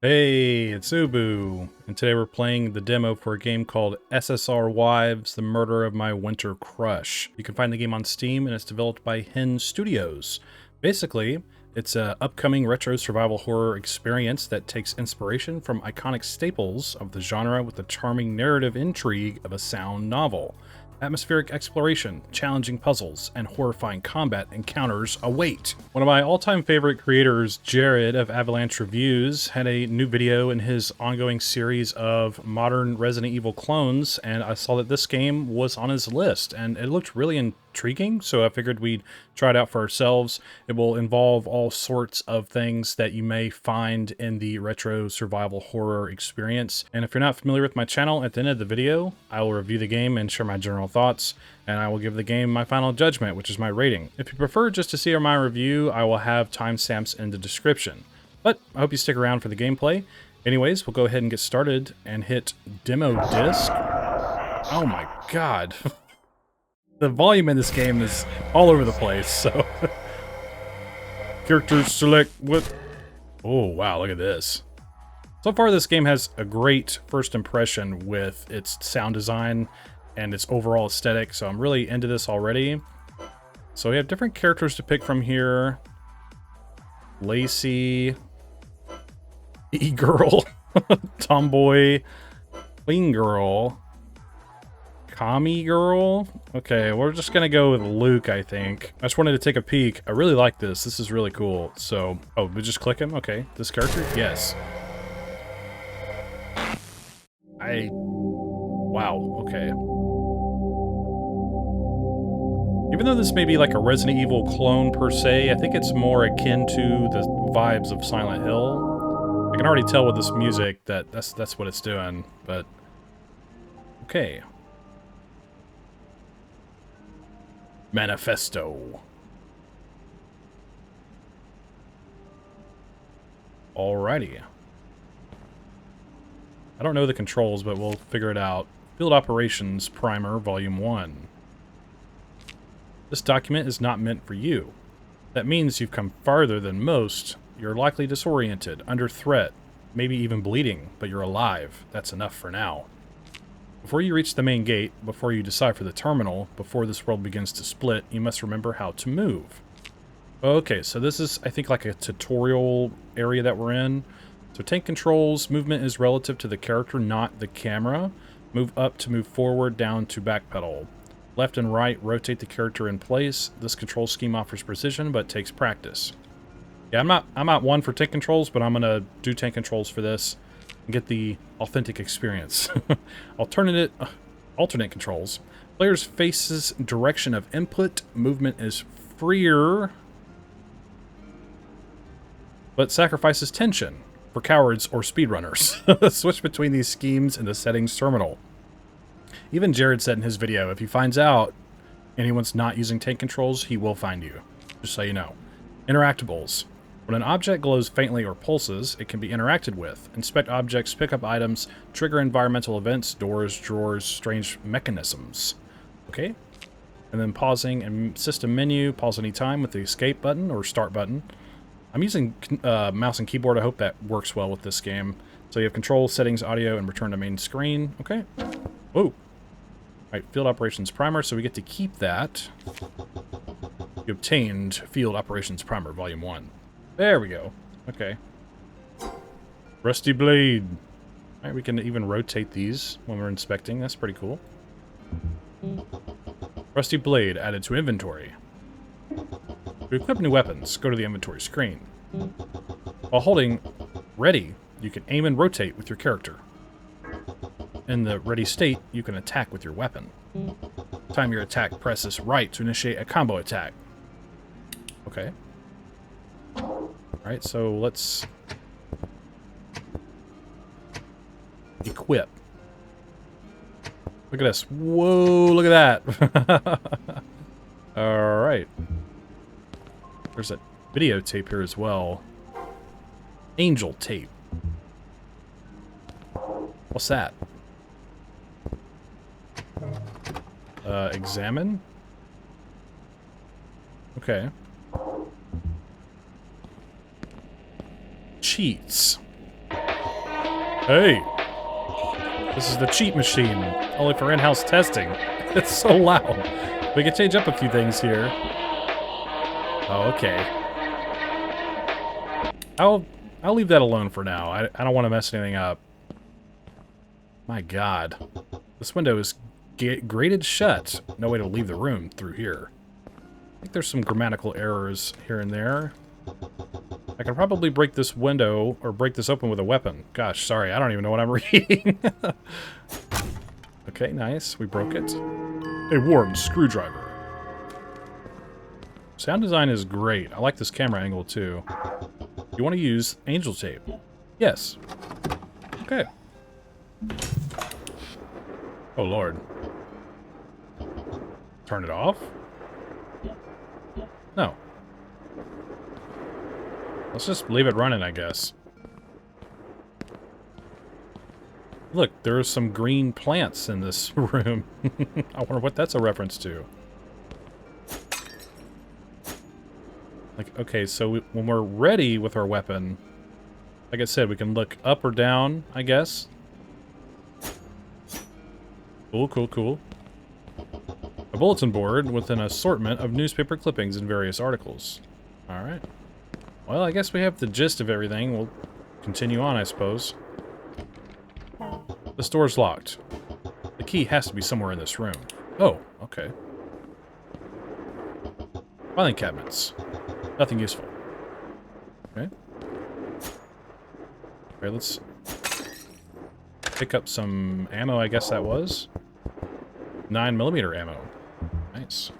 Hey, it's Ubu, and today we're playing the demo for a game called SSR Wives, The Murder of My Winter Crush. You can find the game on Steam, and it's developed by Hen Studios. Basically, it's an upcoming retro survival horror experience that takes inspiration from iconic staples of the genre with the charming narrative intrigue of a sound novel. Atmospheric exploration, challenging puzzles, and horrifying combat encounters await. One of my all-time favorite creators, Jared of Avalanche Reviews, had a new video in his ongoing series of modern Resident Evil clones, and I saw that this game was on his list, and it looked really intriguing, so I figured we'd try it out for ourselves. It will involve all sorts of things that you may find in the retro survival horror experience. And if you're not familiar with my channel, at the end of the video, I will review the game and share my general thoughts, and I will give the game my final judgment, which is my rating. If you prefer just to see my review, I will have timestamps in the description. But I hope you stick around for the gameplay. Anyways, we'll go ahead and get started and hit demo disc. Oh my god. The volume in this game is all over the place, so... Characters select what... Oh, wow, look at this. So far, this game has a great first impression with its sound design and its overall aesthetic, so I'm really into this already. So we have different characters to pick from here. Lacey... E-girl... Tomboy... Clean girl... Kami girl? Okay, we're just gonna go with Luke, I think. I just wanted to take a peek. I really like this. This is really cool. So, oh, we just click him? Okay. This character? Yes. Wow, okay. Even though this may be like a Resident Evil clone per se, I think it's more akin to the vibes of Silent Hill. I can already tell with this music that that's what it's doing, but... Okay. Manifesto. Alrighty. I don't know the controls, but we'll figure it out. Field Operations Primer, Volume 1. This document is not meant for you. That means you've come farther than most. You're likely disoriented, under threat, maybe even bleeding, but you're alive. That's enough for now. Before you reach the main gate, before you decipher the terminal, before this world begins to split, you must remember how to move. Okay, so this is, I think, like a tutorial area that we're in. So tank controls, movement is relative to the character, not the camera. Move up to move forward, down to backpedal. Left and right rotate the character in place. This control scheme offers precision, but takes practice. Yeah, I'm not one for tank controls, but I'm gonna do tank controls for this. Get the authentic experience. Alternate controls. Player's faces direction of input. Movement is freer, but sacrifices tension for cowards or speedrunners. Switch between these schemes in the settings terminal. Even Jared said in his video, if he finds out anyone's not using tank controls, he will find you. Just so you know. Interactables. When an object glows faintly or pulses, it can be interacted with. Inspect objects, pick up items, trigger environmental events, doors, drawers, strange mechanisms. Okay. And then pausing and system menu, pause anytime with the escape button or start button. I'm using mouse and keyboard. I hope that works well with this game. So you have control, settings, audio, and return to main screen. Okay. Whoa. All right, Field Operations Primer, so we get to keep that. You obtained Field Operations Primer, Volume 1. There we go. Okay. Rusty blade. Alright, we can even rotate these when we're inspecting. That's pretty cool. Rusty blade added to inventory. To equip new weapons, go to the inventory screen. While holding ready, you can aim and rotate with your character. In the ready state, you can attack with your weapon. Time your attack, press this right to initiate a combo attack. Okay. Alright, so let's equip. Look at this. Whoa, look at that. Alright. There's a videotape here as well. Angel tape. What's that? Examine? Okay. Cheats. Hey! This is the cheat machine, only for in-house testing. It's so loud. We can change up a few things here. Oh, okay. I'll leave that alone for now. I don't want to mess anything up. My God. This window is grated shut. No way to leave the room through here. I think there's some grammatical errors here and there. I can probably break this window, or break this open with a weapon. Gosh, sorry, I don't even know what I'm reading. Okay, nice. We broke it. A worn screwdriver. Sound design is great. I like this camera angle, too. You want to use angel tape? Yes. Okay. Oh, Lord. Turn it off? No. Let's just leave it running, I guess. Look, there are some green plants in this room. I wonder what that's a reference to. Like, okay, so when we're ready with our weapon, like I said, we can look up or down, I guess. Cool, cool, cool. A bulletin board with an assortment of newspaper clippings and various articles. Alright. Well, I guess we have the gist of everything. We'll continue on, I suppose. The door's locked. The key has to be somewhere in this room. Oh, okay. Filing cabinets. Nothing useful. Okay. Okay, let's pick up some ammo, I guess that was. 9mm ammo. Nice.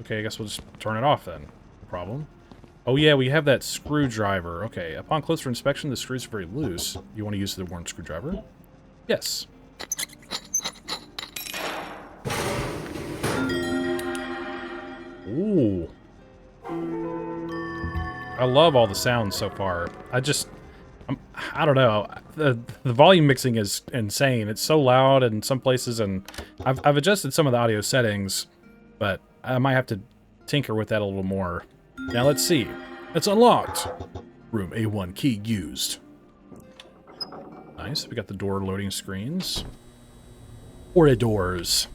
Okay, I guess we'll just turn it off then. No problem. Oh yeah, we have that screwdriver. Okay, upon closer inspection, the screws are very loose. You want to use the worn screwdriver? Yes. Ooh. I love all the sounds so far. I don't know. The volume mixing is insane. It's so loud in some places, and I've adjusted some of the audio settings, but I might have to tinker with that a little more. Now let's see. It's unlocked. Room A1 key used. Nice. We got the door loading screens. Or doors.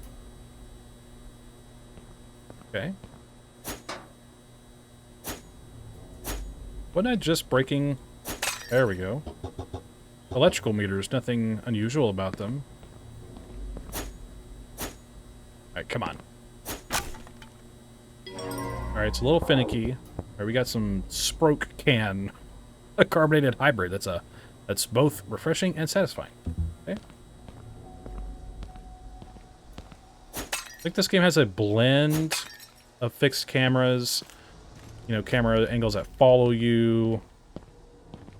Okay. Wasn't I just breaking... There we go. Electrical meters, nothing unusual about them. Alright, come on. Alright, it's a little finicky. Alright, we got some Sproke can. A carbonated hybrid. That's both refreshing and satisfying. Okay. I think this game has a blend of fixed cameras. You know, camera angles that follow you.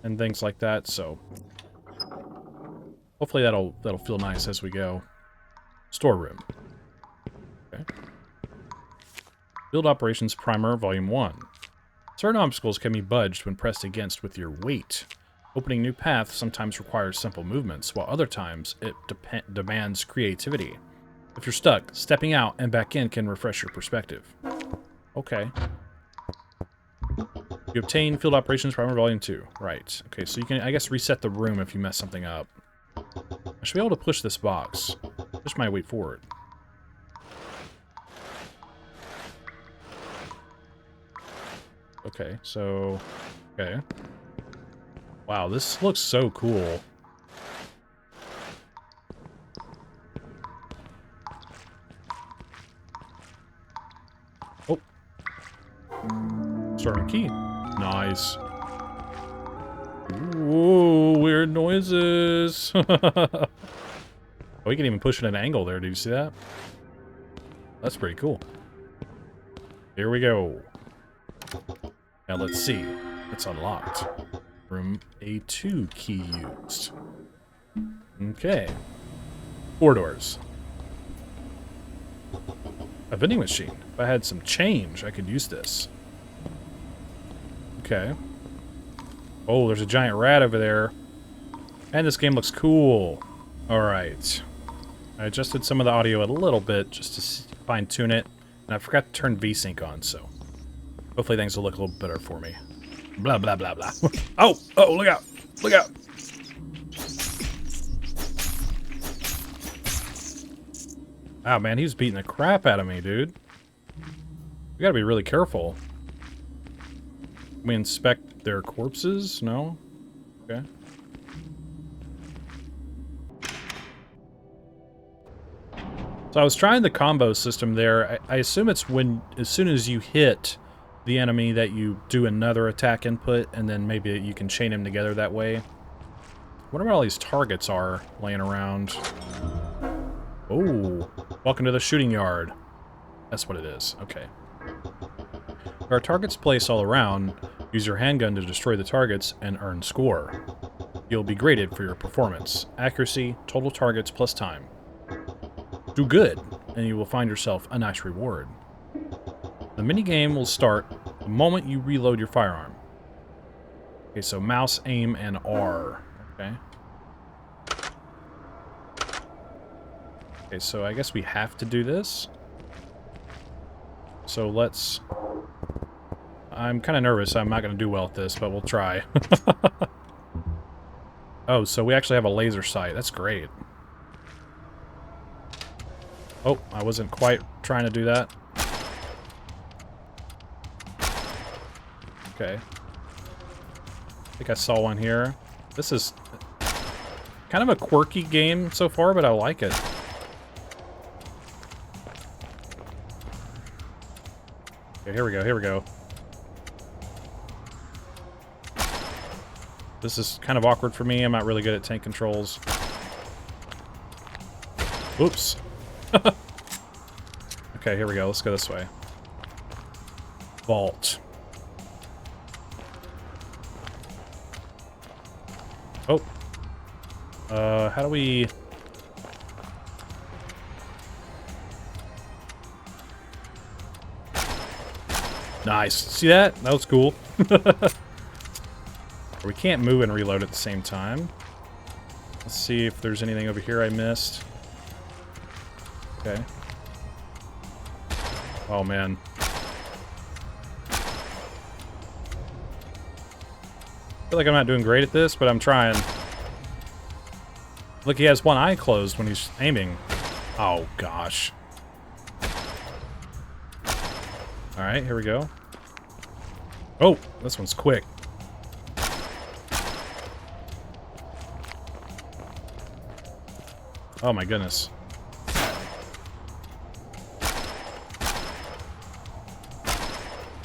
And things like that, so hopefully that'll feel nice as we go. Storeroom. Okay. Field Operations Primer, Volume 1. Certain obstacles can be budged when pressed against with your weight. Opening new paths sometimes requires simple movements, while other times it demands creativity. If you're stuck, stepping out and back in can refresh your perspective. Okay. You obtain Field Operations Primer Volume 2. Right. Okay, so you can, I guess, reset the room if you mess something up. I should be able to push this box. Push my weight forward. Okay, so... Okay. Wow, this looks so cool. Oh. Starting key. Nice. Ooh, weird noises. Oh, we can even push it at an angle there. Did you see that? That's pretty cool. Here we go. Now let's see. It's unlocked. Room A2 key used. Okay. 4 doors. A vending machine. If I had some change, I could use this. Okay. Oh, there's a giant rat over there. And this game looks cool. Alright. I adjusted some of the audio a little bit just to fine-tune it. And I forgot to turn VSync on, so hopefully things will look a little better for me. Blah, blah, blah, blah. Oh, oh, look out. Look out. Wow, man, he's beating the crap out of me, dude. We gotta be really careful. Can we inspect their corpses? No? Okay. So I was trying the combo system there. I assume it's when, as soon as you hit the enemy that you do another attack input, and then maybe you can chain them together that way. I wonder what all these targets are laying around. Oh, welcome to the shooting yard. That's what it is. Okay. There are targets placed all around. Use your handgun to destroy the targets and earn score. You'll be graded for your performance, accuracy, total targets plus time. Do good, and you will find yourself a nice reward. The minigame will start the moment you reload your firearm. Okay, so mouse, aim, and R. Okay. Okay, so I guess we have to do this. So let's... I'm kind of nervous. I'm not going to do well at this, but we'll try. Oh, so we actually have a laser sight. That's great. Oh, I wasn't quite trying to do that. Okay. I think I saw one here. This is kind of a quirky game so far, but I like it. Okay, here we go, here we go. This is kind of awkward for me. I'm not really good at tank controls. Oops. Okay, here we go. Let's go this way. Vault. Oh. How do we... Nice. See that? That was cool. We can't move and reload at the same time. Let's see if there's anything over here I missed. Okay. Oh, man. I feel like I'm not doing great at this, but I'm trying. Look, he has one eye closed when he's aiming. Oh, gosh. Alright, here we go. Oh, this one's quick. Oh my goodness.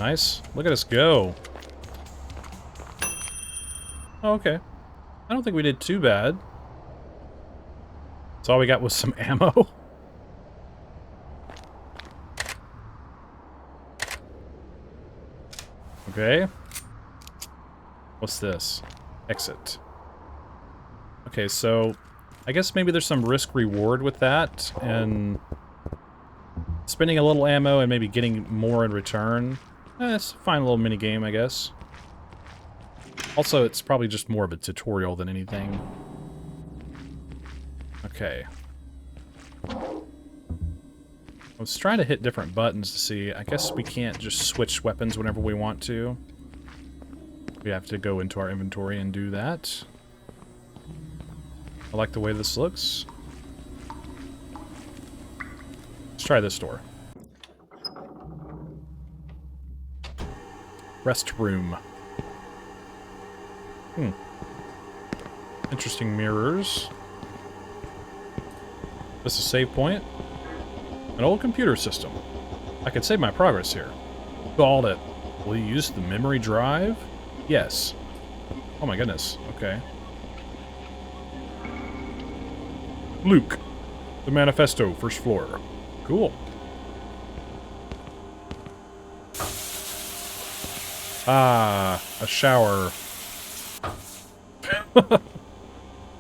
Nice. Look at us go. Oh, okay. I don't think we did too bad. That's all we got was some ammo. Okay. What's this? Exit. Okay, so I guess maybe there's some risk-reward with that, and spending a little ammo and maybe getting more in return. It's a fine little mini-game, I guess. Also, it's probably just more of a tutorial than anything. Okay. I was trying to hit different buttons to see. I guess we can't just switch weapons whenever we want to. We have to go into our inventory and do that. I like the way this looks. Let's try this door. Restroom. Interesting mirrors. This is a save point. An old computer system. I can save my progress here. Called it. Will you use the memory drive? Yes. Oh my goodness. Okay. Luke. The manifesto, first floor. Cool. Ah, a shower.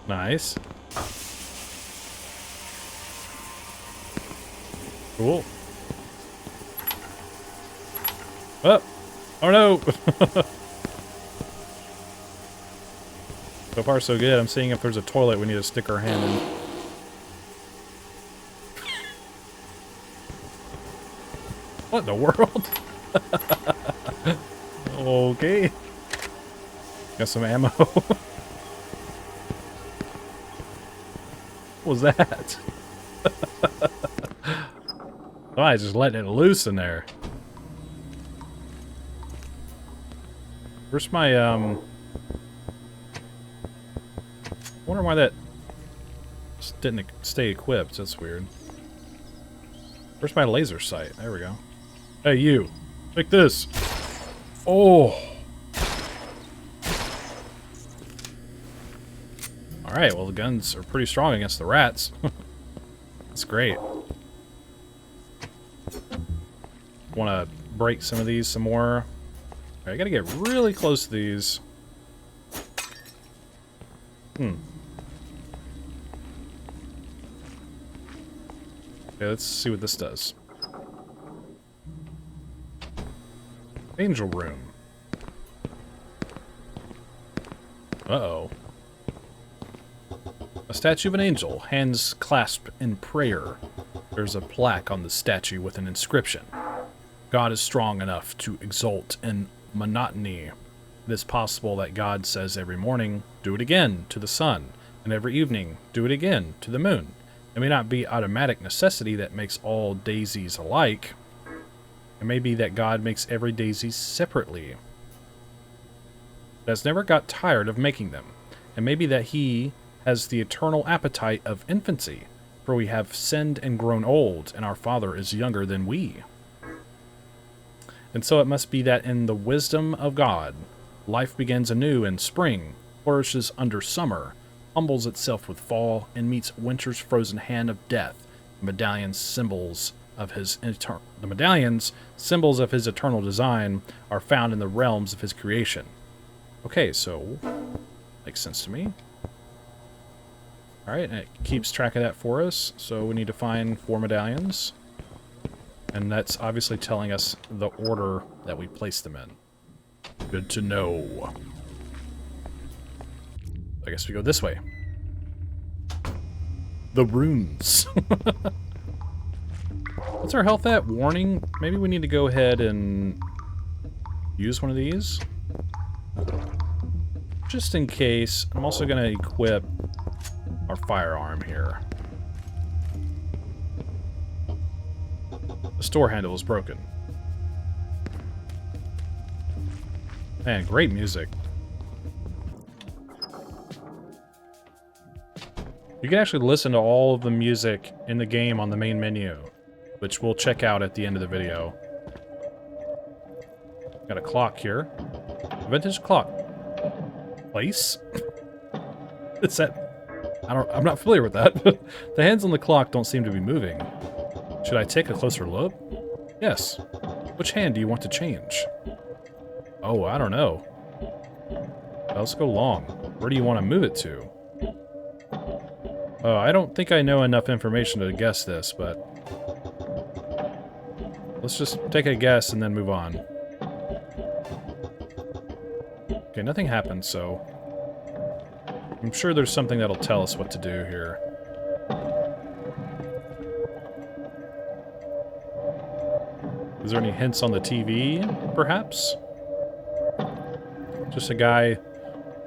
Nice. Cool. Oh! Oh no! So far so good. I'm seeing if there's a toilet we need to stick our hand in. What in the world? Okay. Got some ammo. What was that? Oh, I just letting it loose in there. Where's my, wonder why that just didn't stay equipped. That's weird. Where's my laser sight? There we go. Hey, you. Take this. Oh. Alright, well, the guns are pretty strong against the rats. That's great. Want to break some of these some more. Alright, I gotta get really close to these. Okay, let's see what this does. Angel room. Uh-oh. A statue of an angel, hands clasped in prayer. There's a plaque on the statue with an inscription. God is strong enough to exult in monotony. It is possible that God says every morning, do it again to the sun, and every evening, do it again to the moon. It may not be automatic necessity that makes all daisies alike. It may be that God makes every daisy separately. But has never got tired of making them. It may be that he has the eternal appetite of infancy, for we have sinned and grown old, and our Father is younger than we. And so it must be that in the wisdom of God, life begins anew in spring, flourishes under summer, humbles itself with fall, and meets winter's frozen hand of death. The medallions, symbols of his eternal design, are found in the realms of his creation. Okay, so makes sense to me. Alright, and it keeps track of that for us, so we need to find 4 medallions. And that's obviously telling us the order that we place them in. Good to know. I guess we go this way. The runes. What's our health at? Warning? Maybe we need to go ahead and use one of these. Just in case. I'm also going to equip our firearm here. The store handle is broken. Man, great music. You can actually listen to all of the music in the game on the main menu, which we'll check out at the end of the video. Got a clock here. A vintage clock. Place? It's that... I'm not familiar with that. The hands on the clock don't seem to be moving. Should I take a closer look? Yes. Which hand do you want to change? Oh, I don't know. Well, let's go long. Where do you want to move it to? Oh, I don't think I know enough information to guess this, but... let's just take a guess and then move on. Okay, nothing happened, so... I'm sure there's something that'll tell us what to do here. Is there any hints on the TV, perhaps? Just a guy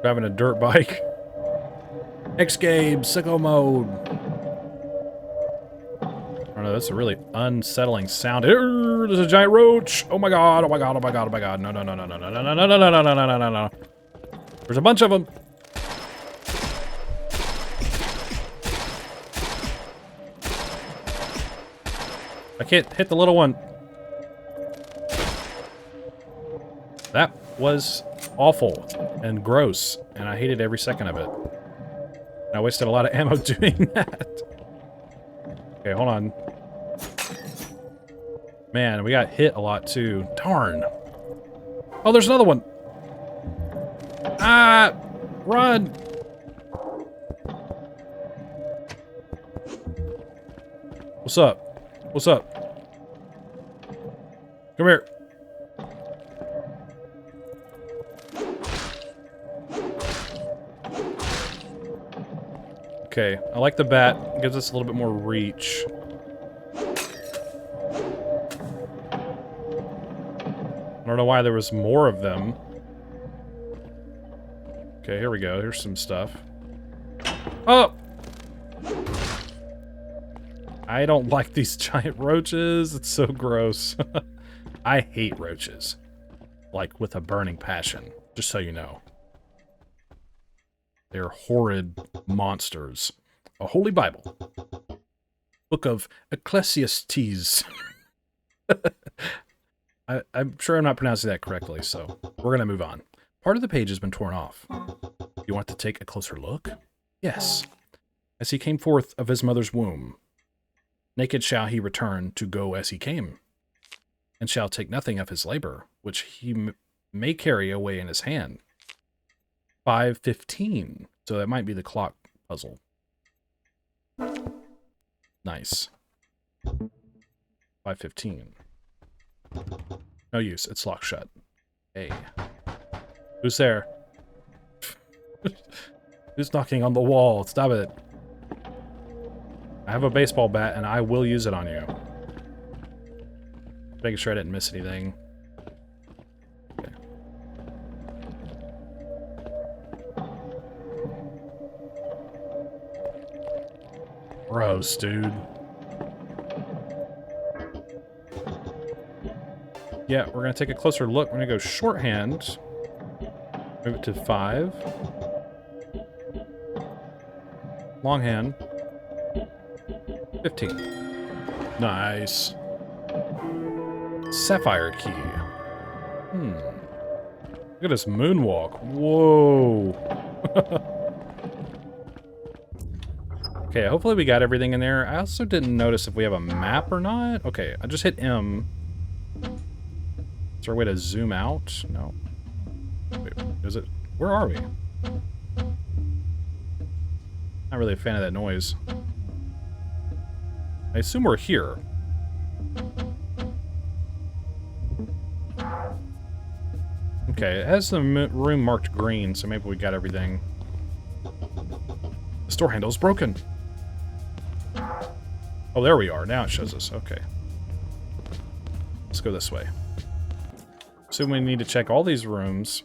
driving a dirt bike. X-Gabe, sicko mode. I don't know, that's a really unsettling sound. There's a giant roach. Oh my god, oh my god, oh my god, oh my god. No, no, no, no, no, no, no, no, no, no, no, no, no, no, no. There's a bunch of them. I can't hit the little one. That was awful and gross, and I hated every second of it. And I wasted a lot of ammo doing that. Okay, hold on. Man, we got hit a lot too. Darn. Oh, there's another one. Ah! Run! What's up? What's up? Come here. Okay, I like the bat. It gives us a little bit more reach. I don't know why there was more of them. Okay, here we go. Here's some stuff. Oh! I don't like these giant roaches. It's so gross. I hate roaches. Like, with a burning passion. Just so you know. They're horrid monsters. A holy Bible. Book of Ecclesiastes. I'm sure I'm not pronouncing that correctly, so we're going to move on. Part of the page has been torn off. You want to take a closer look? Yes. As he came forth of his mother's womb, naked shall he return to go as he came, and shall take nothing of his labor, which he may carry away in his hand. 5:15. So that might be the clock puzzle. Nice. 5:15. No use. It's locked shut. Hey. Who's there? Who's knocking on the wall? Stop it. I have a baseball bat, and I will use it on you. Making sure I didn't miss anything. Okay. Gross, dude. Yeah, we're going to take a closer look. We're going to go shorthand. Move it to 5. Longhand. 15. Nice. Sapphire key. Look at this moonwalk. Whoa. Okay, hopefully we got everything in there. I also didn't notice if we have a map or not. Okay, I just hit M. Is there a way to zoom out? No. Wait, is it? Where are we? Not really a fan of that noise. I assume we're here. Okay, it has the room marked green, so maybe we got everything. The store handle is broken. Oh, there we are. Now it shows us. Okay. Let's go this way. So we need to check all these rooms.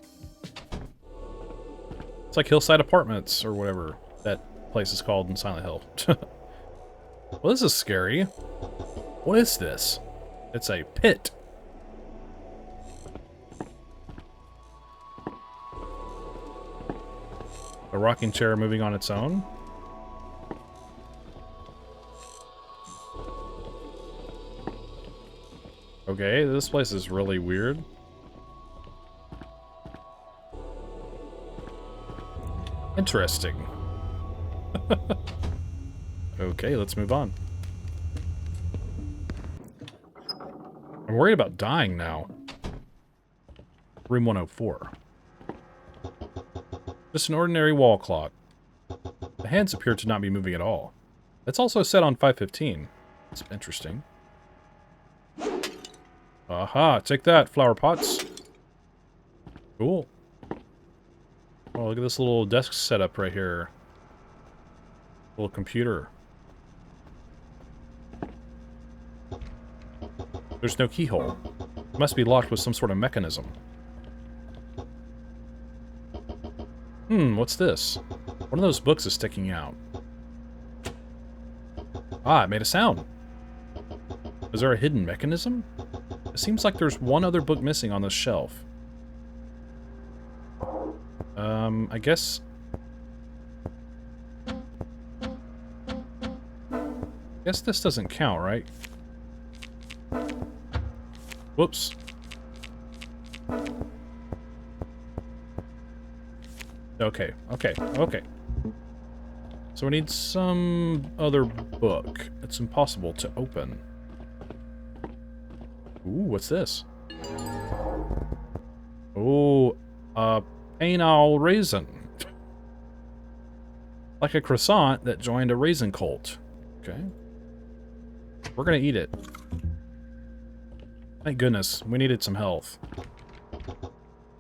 It's like Hillside Apartments, or whatever that place is called in Silent Hill. Well, this is scary. What is this? It's a pit. A rocking chair moving on its own. Okay, this place is really weird. Interesting. Okay, let's move on. I'm worried about dying now. Room 104. Just an ordinary wall clock. The hands appear to not be moving at all. It's also set on 5:15. It's interesting. Aha, take that, flower pots. Cool. Oh, look at this little desk setup right here. Little computer. There's no keyhole. It must be locked with some sort of mechanism. What's this? One of those books is sticking out. Ah, it made a sound. Is there a hidden mechanism? It seems like there's one other book missing on this shelf. I guess... this doesn't count, right? Whoops. Okay, okay, okay. So we need some other book. It's impossible to open. Ooh, what's this? Oh, penile raisin. Like a croissant that joined a raisin cult. Okay. We're gonna eat it. Thank goodness, we needed some health.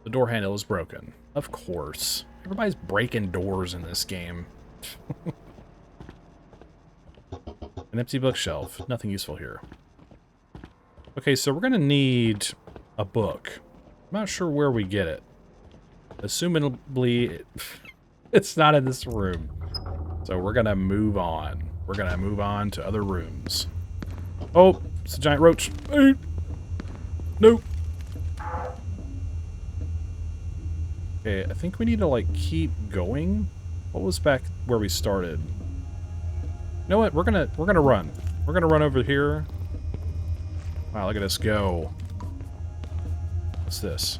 The door handle is broken. Of course. Everybody's breaking doors in this game. An empty bookshelf. Nothing useful here. Okay, so we're gonna need a book. I'm not sure where we get it. Assumably, it's not in this room. So we're gonna move on. We're gonna move on to other rooms. Oh, it's a giant roach. Nope. Okay, I think we need to, like, keep going. What was back where we started? You know what? We're gonna run. We're gonna run over here. Wow, look at us go. What's this?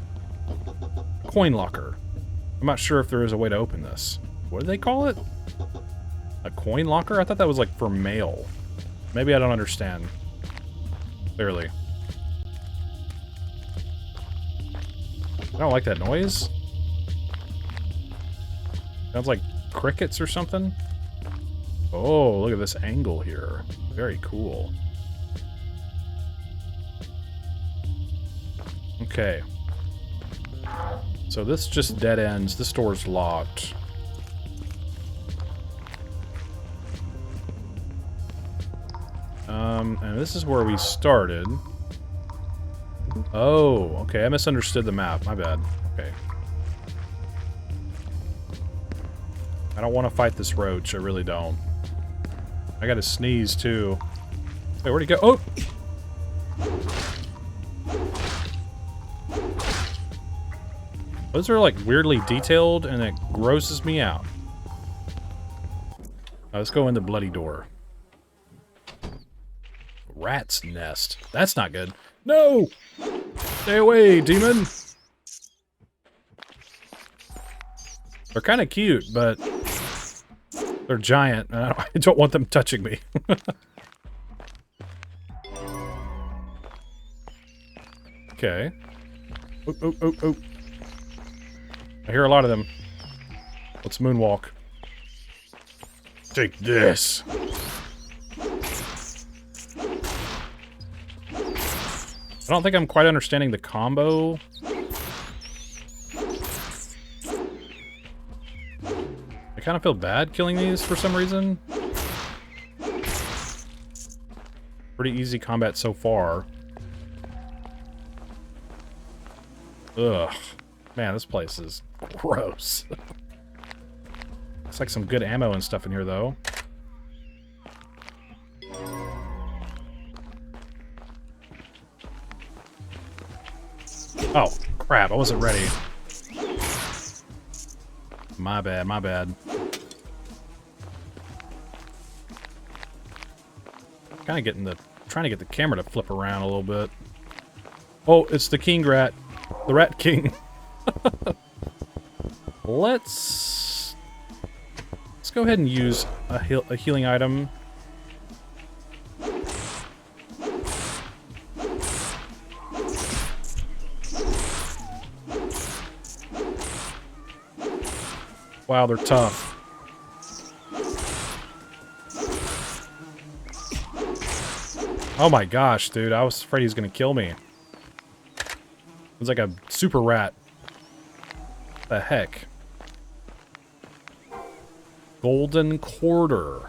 Coin locker. I'm not sure if there is a way to open this. What do they call it? A coin locker? I thought that was, like, for mail. Maybe I don't understand. Clearly. I don't like that noise. Sounds like crickets or something. Oh, look at this angle here. Very cool. Okay. So this just dead ends. This door's locked. And this is where we started. Oh, okay. I misunderstood the map. My bad. Okay. I don't want to fight this roach. I really don't. I gotta sneeze, too. Wait, where'd he go? Oh! Those are, like, weirdly detailed, and it grosses me out. Now, let's go in the bloody door. Rat's nest. That's not good. No! Stay away, demon! They're kind of cute, but they're giant, and I don't want them touching me. Okay. Oh, oh, oh, oh. I hear a lot of them. Let's moonwalk. Take this. I don't think I'm quite understanding the combo. I kind of feel bad killing these for some reason. Pretty easy combat so far. Ugh. Man, this place is gross. Looks like some good ammo and stuff in here, though. Oh, crap. I wasn't ready. My bad, my bad. Kind of trying to get the camera to flip around a little bit. Oh, it's the king rat. The rat king. Let's go ahead and use a healing item. Wow, they're tough. Oh my gosh, dude. I was afraid he was going to kill me. It's like a super rat. What the heck? Golden quarter.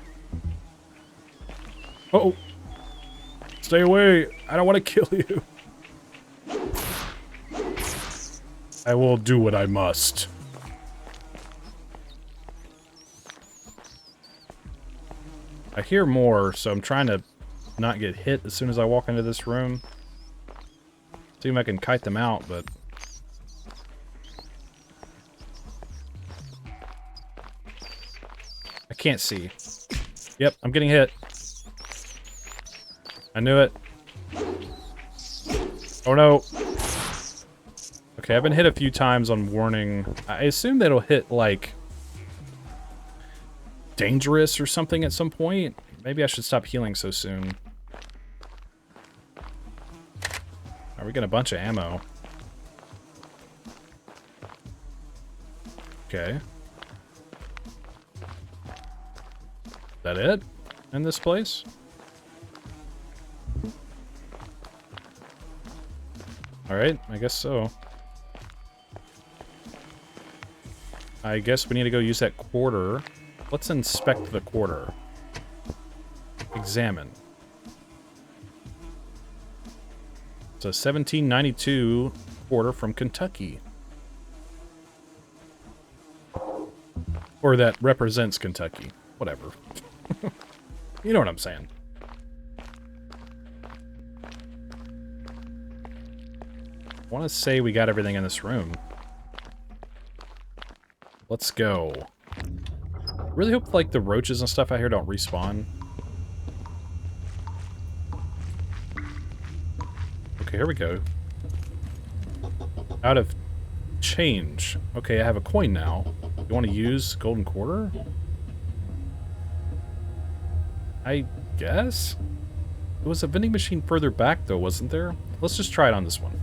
Uh-oh. Stay away. I don't want to kill you. I will do what I must. I hear more, so I'm trying to not get hit as soon as I walk into this room. See if I can kite them out, but... I can't see. Yep, I'm getting hit. I knew it. Oh no. Okay, I've been hit a few times on warning. I assume that'll hit, like... dangerous or something at some point. Maybe I should stop healing so soon. Are we getting a bunch of ammo? Okay. Is that it in this place? Alright, I guess so. I guess we need to go use that quarter. Let's inspect the quarter. Examine. It's a 1792 quarter from Kentucky. Or that represents Kentucky. Whatever. You know what I'm saying. I want to say we got everything in this room. Let's go. Really hope, like, the roaches and stuff out here don't respawn. Okay, here we go. Out of change. Okay, I have a coin now. You want to use golden quarter? I guess? There was a vending machine further back, though, wasn't there? Let's just try it on this one.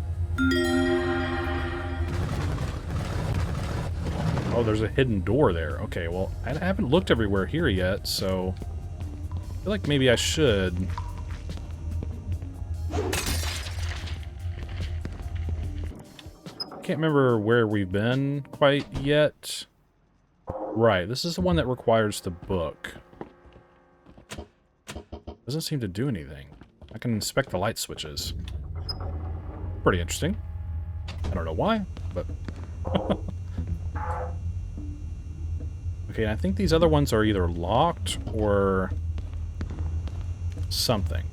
Oh, there's a hidden door there. Okay, well, I haven't looked everywhere here yet, so I feel like maybe I should. Can't remember where we've been quite yet. Right, this is the one that requires the book. Doesn't seem to do anything. I can inspect the light switches. Pretty interesting. I don't know why, but... Okay, I think these other ones are either locked or something.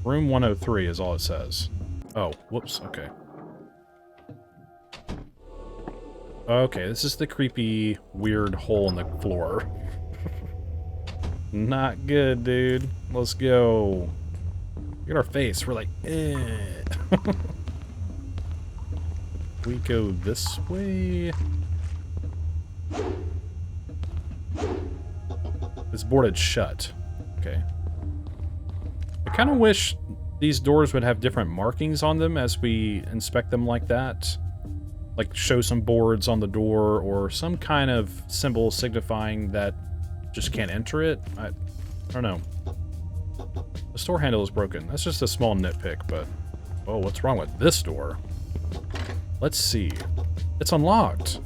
Room 103 is all it says. Oh, whoops, okay. Okay, this is the creepy, weird hole in the floor. Not good, dude. Let's go. Look at our face. We're like, eh. We go this way. It's boarded shut. Okay. I kind of wish these doors would have different markings on them as we inspect them like that. Like show some boards on the door or some kind of symbol signifying that just can't enter it. I don't know. The store handle is broken. That's just a small nitpick, but... Oh, what's wrong with this door? Let's see. It's unlocked.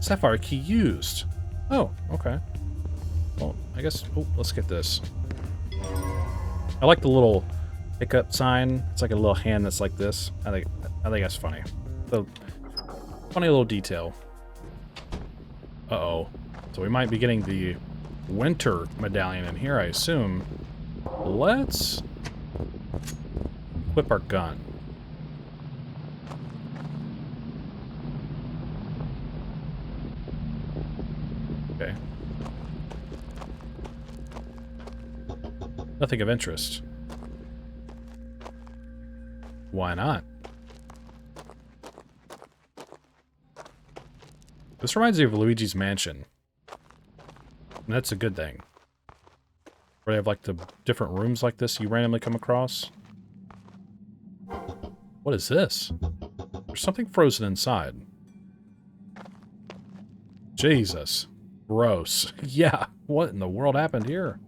Sapphire key used. Oh, okay. Well, I guess... Oh, let's get this. I like the little pickup sign. It's like a little hand that's like this. I think that's funny. So, funny little detail. Uh-oh. So we might be getting the winter medallion in here, I assume. Let's equip our gun. Okay. Nothing of interest. Why not? This reminds me of Luigi's Mansion. And that's a good thing. Where they have like the different rooms like this you randomly come across. What is this? There's something frozen inside. Jesus. Gross. Yeah, what in the world happened here?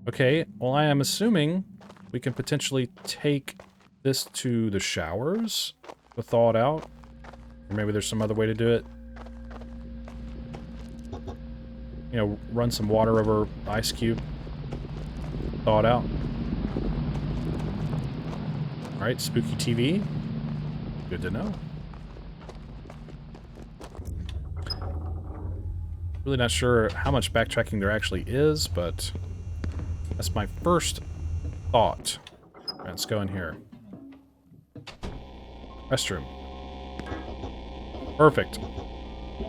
Okay, well I am assuming we can potentially take this to the showers to thaw it out. Or maybe there's some other way to do it. You know, run some water over ice cube. Thaw it out. Alright, spooky TV. Good to know. Really not sure how much backtracking there actually is, but that's my first thought. Alright, let's go in here. Restroom. Perfect.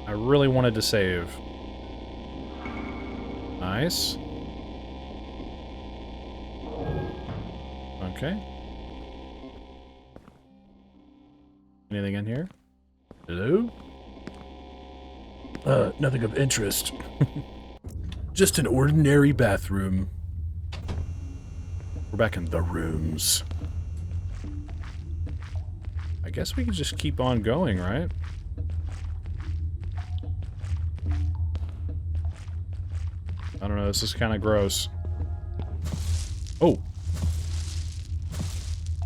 I really wanted to save. Nice. Okay. Anything in here? Hello? Nothing of interest. Just an ordinary bathroom. We're back in the rooms. I guess we can just keep on going, right? I don't know, this is kind of gross. Oh.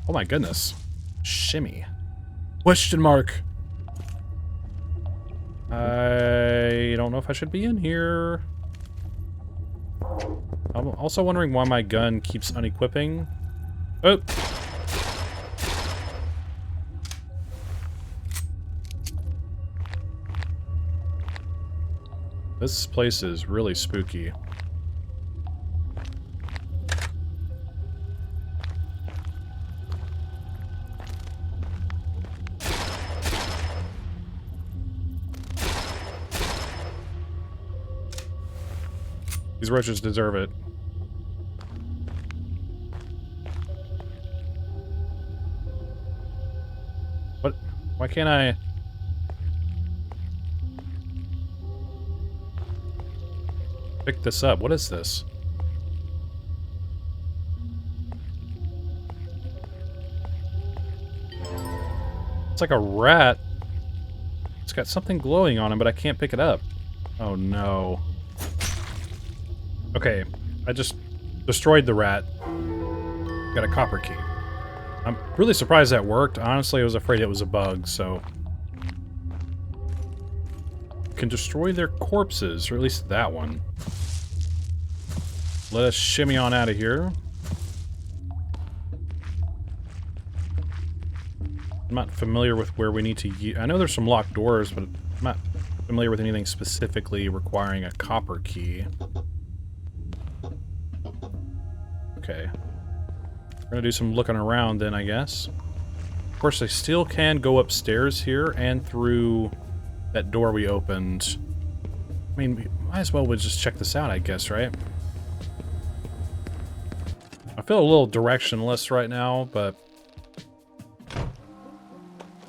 Oh my goodness. Shimmy. Question mark. I don't know if I should be in here. I'm also wondering why my gun keeps unequipping. Oh. This place is really spooky. These roaches deserve it. What? Why can't I... pick this up? What is this? It's like a rat. It's got something glowing on him, but I can't pick it up. Oh no. Okay, I just destroyed the rat. Got a copper key. I'm really surprised that worked. Honestly, I was afraid it was a bug, so... can destroy their corpses, or at least that one. Let us shimmy on out of here. I'm not familiar with where we need to use... I know there's some locked doors, but I'm not familiar with anything specifically requiring a copper key. Okay. We're gonna do some looking around then, I guess. Of course, I still can go upstairs here and through that door we opened. I mean, we might as well just check this out, I guess, right? I feel a little directionless right now, but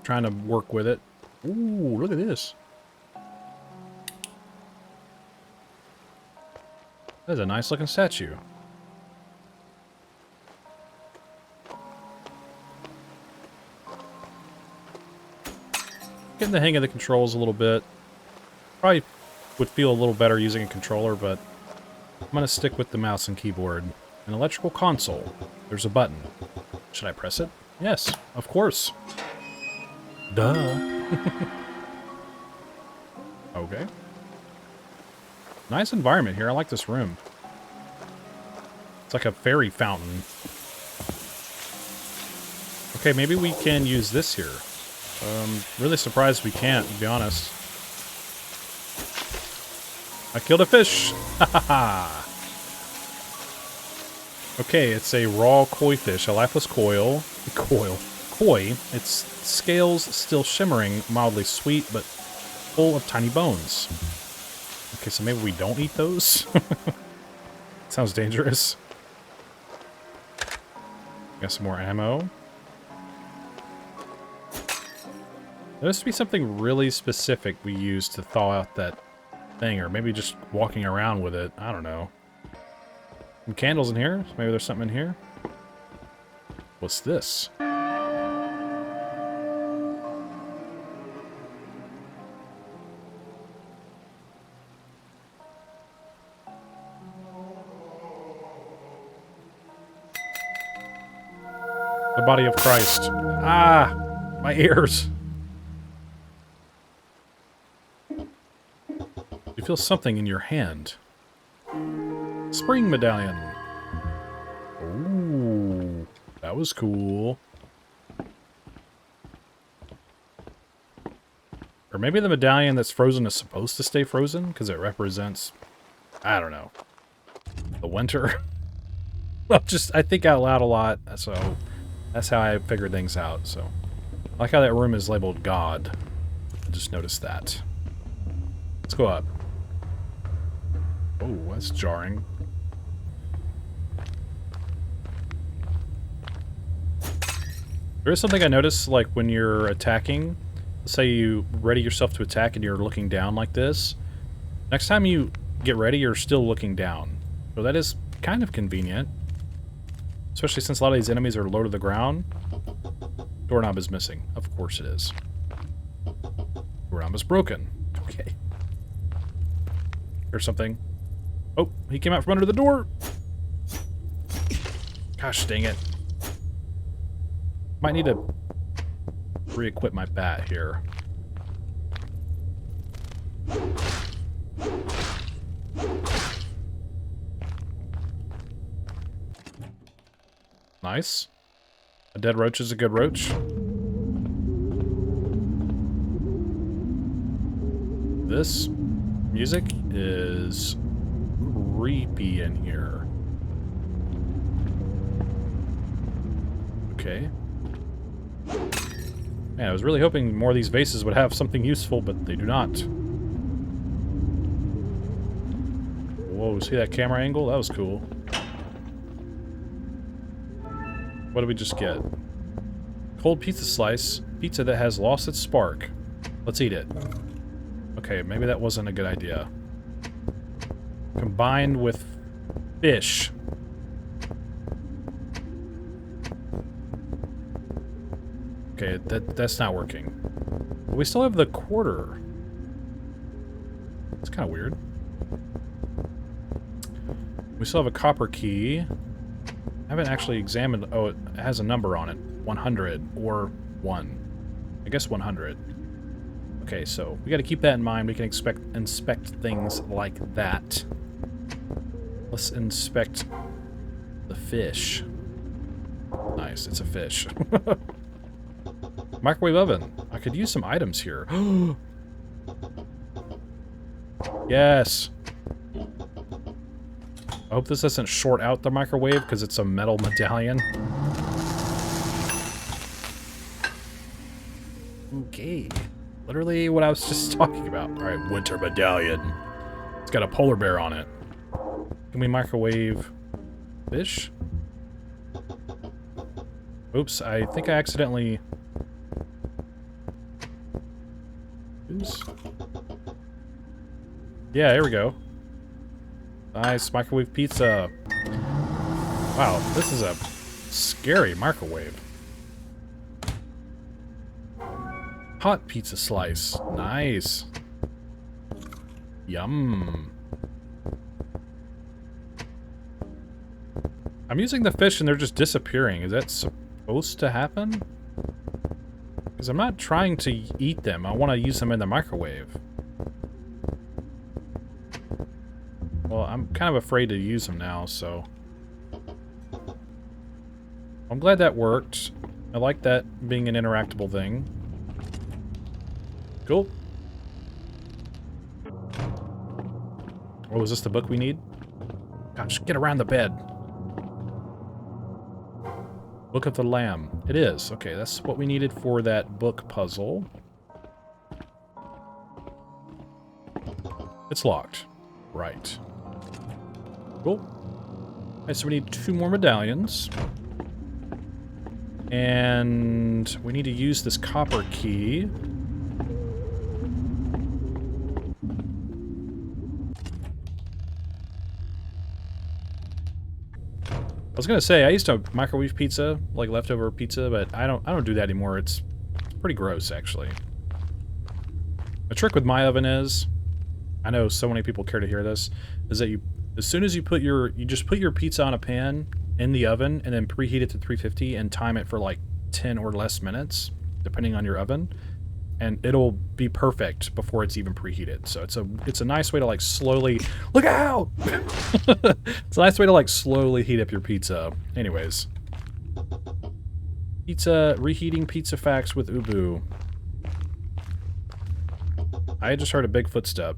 trying to work with it. Ooh, look at this. That's a nice looking statue. Getting the hang of the controls a little bit. Probably would feel a little better using a controller, but I'm going to stick with the mouse and keyboard. An electrical console. There's a button. Should I press it? Yes, of course. Duh. Okay. Nice environment here. I like this room. It's like a fairy fountain. Okay, maybe we can use this here. Really surprised we can't, to be honest. I killed a fish! Ha ha ha! Okay, it's a raw koi fish, a lifeless koi. Its scales still shimmering, mildly sweet, but full of tiny bones. Okay, so maybe we don't eat those? Sounds dangerous. Got some more ammo. There has to be something really specific we use to thaw out that thing, or maybe just walking around with it. I don't know. Some candles in here. Maybe there's something in here. What's this? The body of Christ. Ah! My ears! You feel something in your hand. Spring medallion. Ooh, that was cool. Or maybe the medallion that's frozen is supposed to stay frozen because it represents, I don't know, the winter. Well, I think out loud a lot, so that's how I figured things out. So I like how that room is labeled God. I just noticed that. Let's go up. Oh, that's jarring. There is something I noticed, like when you're attacking. Let's say you ready yourself to attack and you're looking down like this. Next time you get ready, you're still looking down. So that is kind of convenient. Especially since a lot of these enemies are low to the ground. Doorknob is missing. Of course it is. Doorknob is broken. Okay. Here's something. Oh, he came out from under the door. Gosh dang it. Might need to re-equip my bat here. Nice. A dead roach is a good roach. This? Music is creepy in here. Okay. Man, I was really hoping more of these vases would have something useful, but they do not. Whoa, see that camera angle? That was cool. What did we just get? Cold pizza slice. Pizza that has lost its spark. Let's eat it. Okay, maybe that wasn't a good idea. Combined with fish. Okay, that's not working. But we still have the quarter. It's kind of weird. We still have a copper key. I haven't actually examined... Oh, it has a number on it. 100 or 1. I guess 100. Okay, so we got to keep that in mind. We can inspect things like that. Let's inspect the fish. Nice, it's a fish. Microwave oven. I could use some items here. Yes. I hope this doesn't short out the microwave because it's a metal medallion. Okay. Literally what I was just talking about. Alright, winter medallion. It's got a polar bear on it. Can we microwave fish? Oops, I think I accidentally... Oops. Yeah, here we go. Nice, microwave pizza. Wow, this is a scary microwave. Hot pizza slice. Nice. Yum. I'm using the fish and they're just disappearing. Is that supposed to happen? Because I'm not trying to eat them. I want to use them in the microwave. Well, I'm kind of afraid to use them now, so... I'm glad that worked. I like that being an interactable thing. Cool. Oh, is this the book we need? Gosh, get around the bed. Book of the Lamb. It is. Okay, that's what we needed for that book puzzle. It's locked. Right. Cool. Okay, so we need 2 more medallions. And we need to use this copper key. I was gonna say, I used to microwave pizza, like leftover pizza, but I don't do that anymore. It's pretty gross, actually. The trick with my oven is, I know so many people care to hear this, is that as soon as you just put your pizza on a pan in the oven and then preheat it to 350 and time it for like 10 or less minutes, depending on your oven, and it'll be perfect before it's even preheated. So it's a nice way to like slowly look out. It's a nice way to like slowly heat up your pizza. Anyways, reheating pizza facts with Ubu. I just heard a big footstep.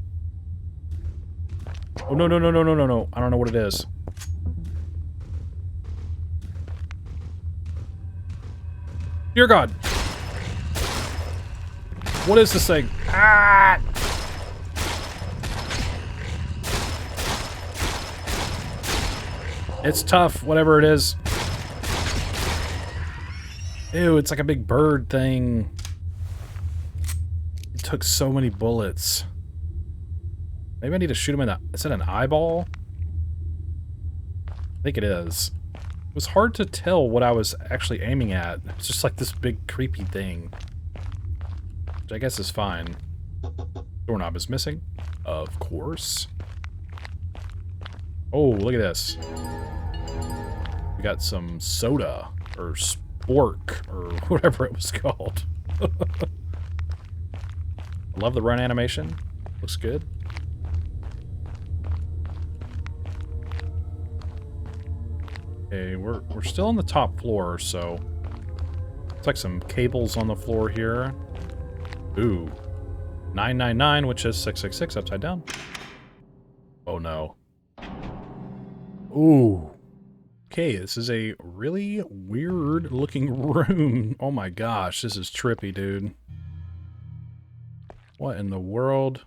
Oh no no no no no no no! I don't know what it is. Dear God. What is this thing? Ah! It's tough, whatever it is. Ew, it's like a big bird thing. It took so many bullets. Maybe I need to shoot him in the... Is it an eyeball? I think it is. It was hard to tell what I was actually aiming at. It's just like this big creepy thing. Which I guess is fine. Doorknob is missing. Of course. Oh, look at this. We got some soda. Or spork. Or whatever it was called. I love the run animation. Looks good. Okay, we're still on the top floor, so... It's like some cables on the floor here. Ooh. 999, which is 666 upside down. Oh no. Ooh. Okay, this is a really weird looking room. Oh my gosh, this is trippy, dude. What in the world?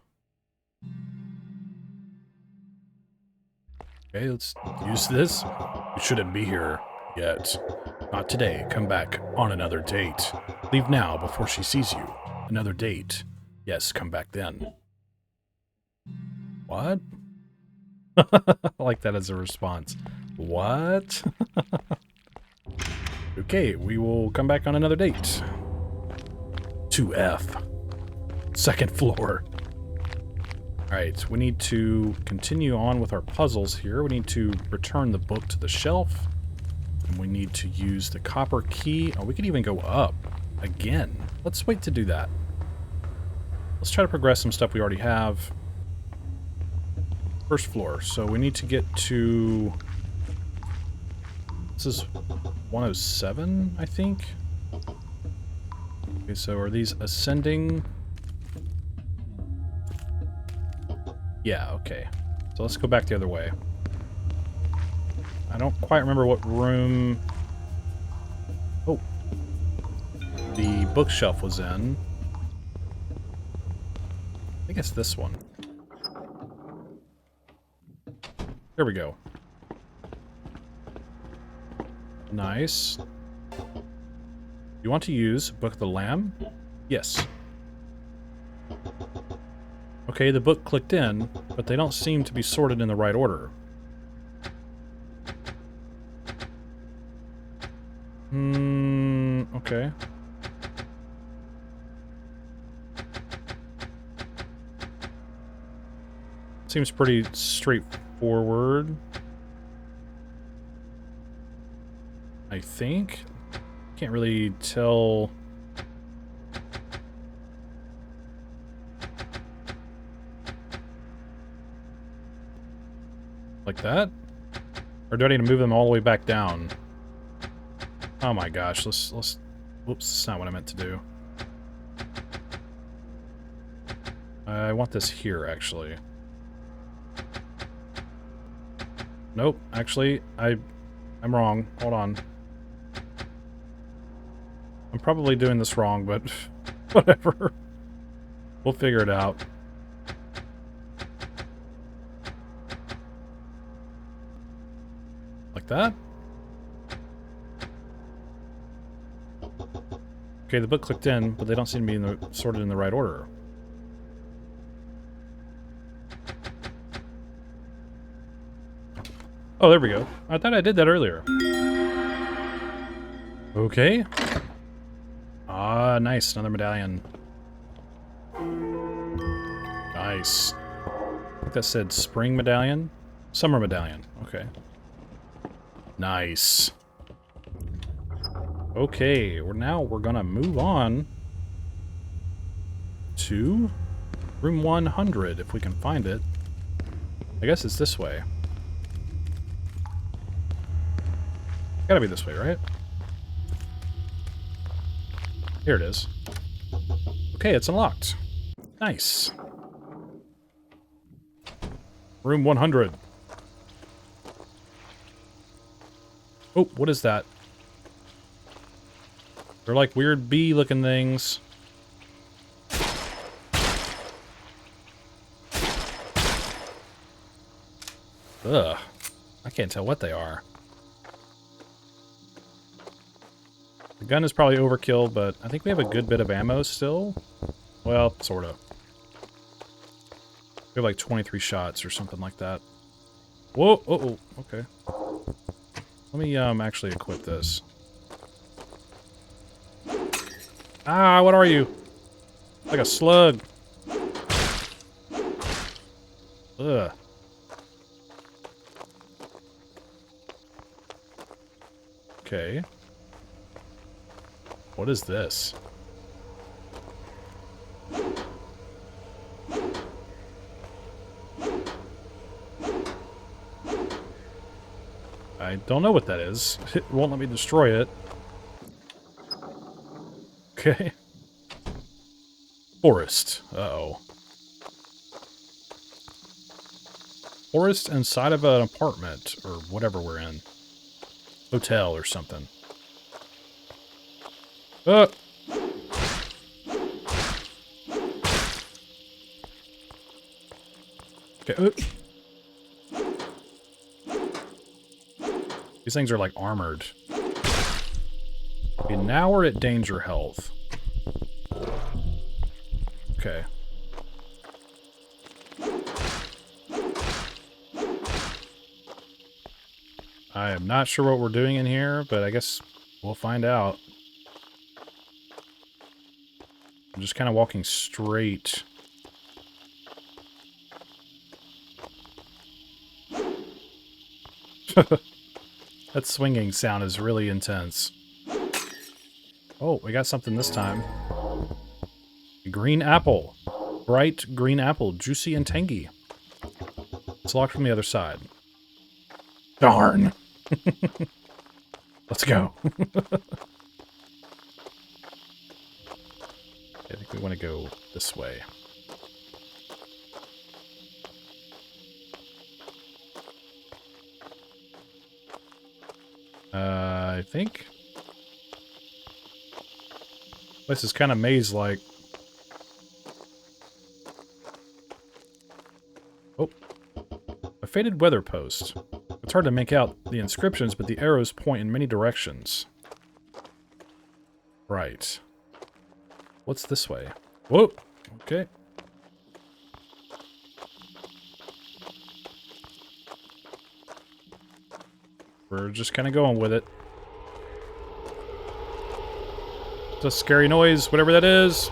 Okay, let's use this. You shouldn't be here yet. Not today. Come back on another date. Leave now before she sees you. Another date. Yes, come back then. What? I like that as a response. What? Okay, we will come back on another date. 2F. Second floor. Alright, we need to continue on with our puzzles here. We need to return the book to the shelf. And we need to use the copper key. Oh, we could even go up again. Let's wait to do that. Let's try to progress some stuff we already have. First floor. So we need to get to... This is 107, I think. Okay, so are these ascending? Yeah, okay. So let's go back the other way. I don't quite remember what room... Oh. The bookshelf was in. I think it's this one. There we go. Nice. You want to use Book of the Lamb? Yes. Okay, the book clicked in, but they don't seem to be sorted in the right order. Okay. Seems pretty straightforward. I think. Can't really tell. Like that? Or do I need to move them all the way back down? Oh my gosh, let's whoops, that's not what I meant to do. I want this here, actually. Nope, actually, I'm wrong. Hold on. I'm probably doing this wrong, but whatever. We'll figure it out. Like that? Okay, the book clicked in, but they don't seem to be sorted in the right order. Oh, there we go. I thought I did that earlier. Okay. Ah, nice. Another medallion. Nice. I think that said spring medallion. Summer medallion. Okay. Nice. Okay, we're gonna move on to room 100, if we can find it. I guess it's this way. Gotta be this way, right? Here it is. Okay, it's unlocked. Nice. Room 100. Oh, what is that? They're like weird bee-looking things. Ugh. I can't tell what they are. The gun is probably overkill, but I think we have a good bit of ammo still. Well, sort of. We have like 23 shots or something like that. Whoa! Oh, okay. Let me actually equip this. Ah, what are you? Like a slug. Ugh. Okay. What is this? I don't know what that is. It won't let me destroy it. Okay. Forest. Uh-oh. Forest inside of an apartment, or whatever we're in. Hotel or something. Okay. These things are like armored. Okay, now we're at danger health. Okay. I am not sure what we're doing in here, but I guess we'll find out. I'm just kind of walking straight. That swinging sound is really intense. Oh, we got something this time. A green apple. Bright green apple. Juicy and tangy. It's locked from the other side. Darn. Let's go. I think we want to go this way. I think. This is kind of maze-like. Oh. A faded weather post. It's hard to make out the inscriptions, but the arrows point in many directions. Right. What's this way? Whoa! Okay. We're just kind of going with it. It's a scary noise, whatever that is.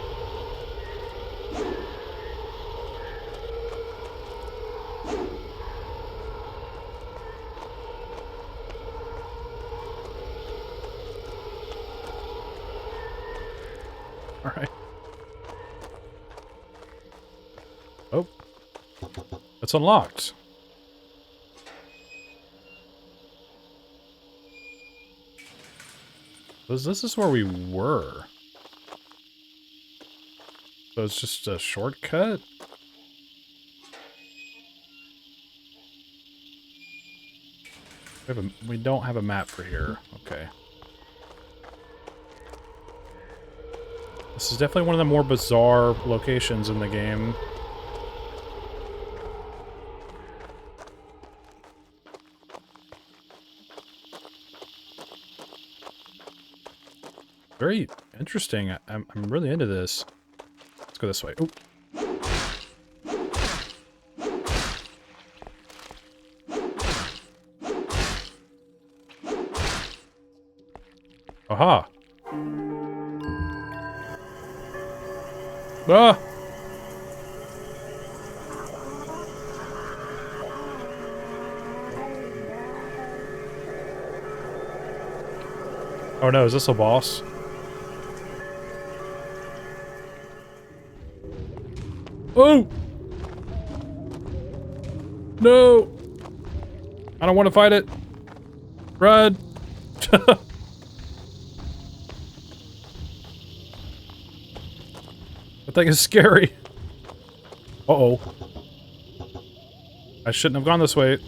All right. Oh. It's unlocked. This is where we were. So it's just a shortcut? We don't have a map for here. Okay. This is definitely one of the more bizarre locations in the game. Very interesting. I'm really into this. Let's go this way. Ooh. Aha! Ah! Oh no, is this a boss? Oh! No! I don't want to fight it. Run! That thing is scary. Uh-oh. I shouldn't have gone this way.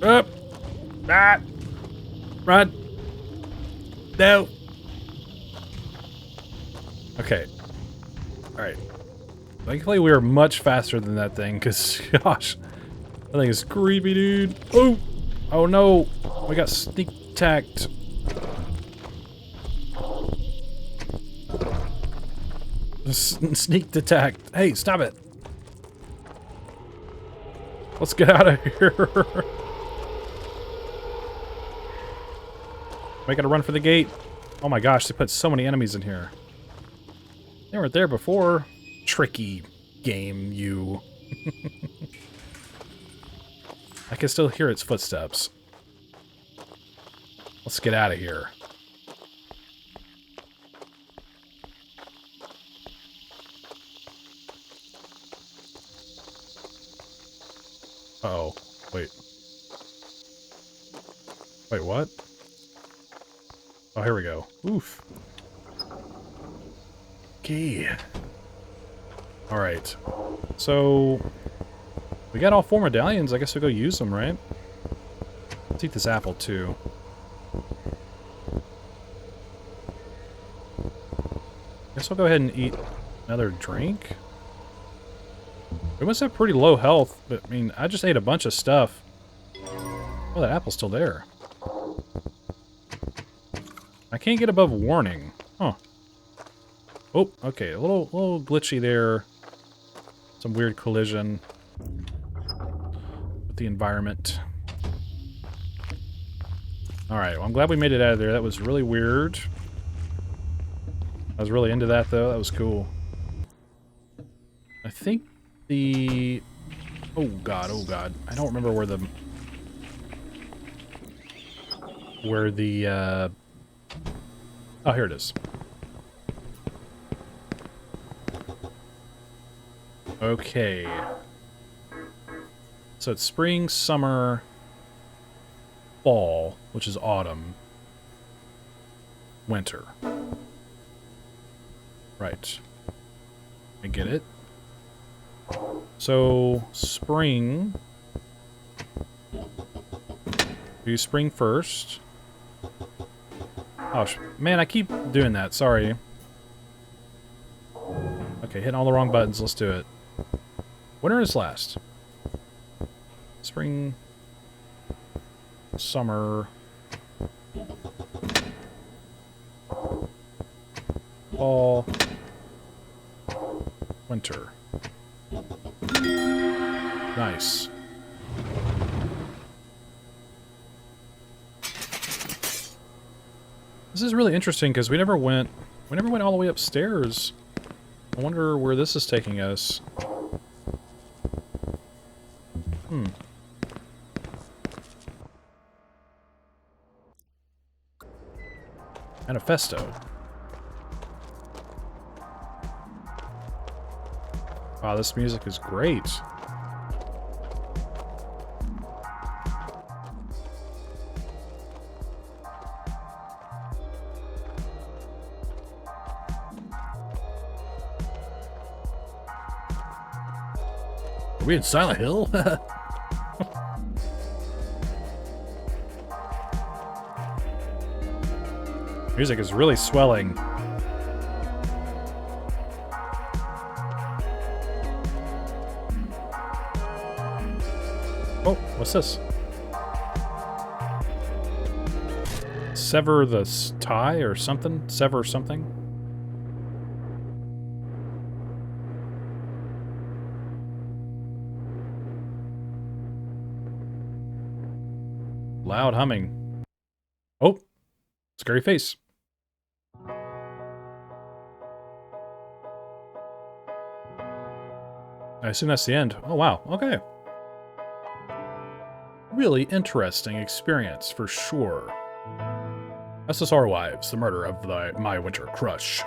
Up! Ah! Run! No! Okay. Alright. Thankfully we are much faster than that thing, because, gosh. That thing is creepy, dude. Oh! Oh no! We got sneak attacked. Sneaked attack. Hey, stop it. Let's get out of here. I gotta run for the gate. Oh my gosh, they put so many enemies in here. They weren't there before. Tricky game, you. I can still hear its footsteps. Let's get out of here. Uh-oh. Wait. Wait, what? Oh, here we go. Oof. Okay. All right. So we got all 4 medallions. I guess we'll go use them, right? Let's eat this apple too. Guess I'll go ahead and eat another drink. We must have pretty low health, but I mean, I just ate a bunch of stuff. Oh, that apple's still there. I can't get above warning. Huh. Oh, okay. A little glitchy there. Some weird collision with the environment. Alright, well, I'm glad we made it out of there. That was really weird. I was really into that, though. That was cool. I think the... Oh, God. Oh, God. I don't remember where the... Oh, here it is. Okay. So it's spring, summer, fall, which is autumn, winter. Right. I get it. So, spring. Do spring first. Oh, man, I keep doing that. Sorry. Okay, hitting all the wrong buttons. Let's do it. Winter is last. Spring. Summer. Fall. Winter. Nice. This is really interesting because we never went all the way upstairs. I wonder where this is taking us. Manifesto. Wow, this music is great. Are we in Silent Hill? Music is really swelling. Oh, what's this? Sever the tie or something? Sever something? Loud humming. Oh, scary face. I assume that's the end. Oh, wow. Okay. Really interesting experience, for sure. SSR Wives, the murder of my winter crush.